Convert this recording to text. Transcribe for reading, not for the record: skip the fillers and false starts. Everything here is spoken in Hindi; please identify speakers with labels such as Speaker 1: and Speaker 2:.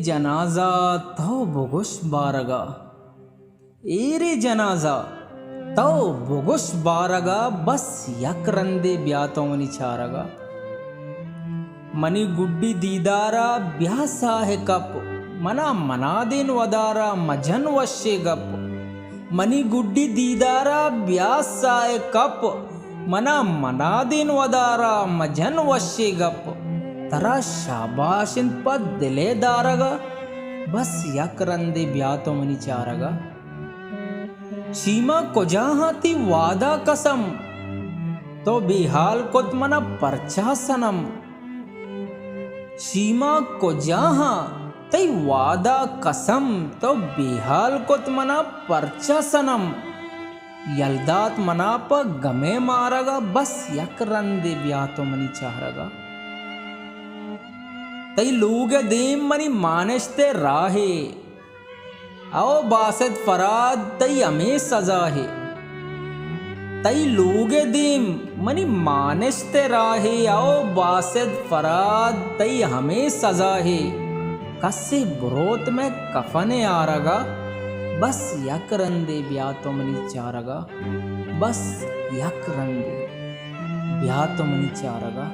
Speaker 1: जनाजा तो बुगुश बारगा, एरे जनाजा तो बुगुश बारगा, बस यक रंदे ब्यातोंगनी चारगा। मनी गुड्डी दीदारा ब्यासा है कप, मना मनादेन वदारा मजन वशे गप। मनी गुड्डी दीदारा ब्यासा है कप, मना मनादेन वदारा मजन वशे गप। तरा शाबाशिन पद दिले दारगा, बस यक रंदे ब्यातोंगनी चारगा। शीमा कोजाहा ती वादा कसम, तो बेहाल कुत मना परचा सनम। शीमा कोजाहा ती वादा कसम, तो बेहाल कुत मना परचा सनम। यलदात मना प गमे मारगा, बस यक रंदे ब्यातोंगनी चारगा। तई लूगे दीम मनी मानश्ते राहे, आओ बासद फराद तई हमें सजा है। तई लूगे दीम मनी मानश्ते राहे, आओ बासद फराद तई हमें सजा है। कस्से ब्रोत में कफने आरगा, बस यक रंदे ब्यातोंगनी चारगा। बस यक रंदे ब्यातोंगनी चारगा।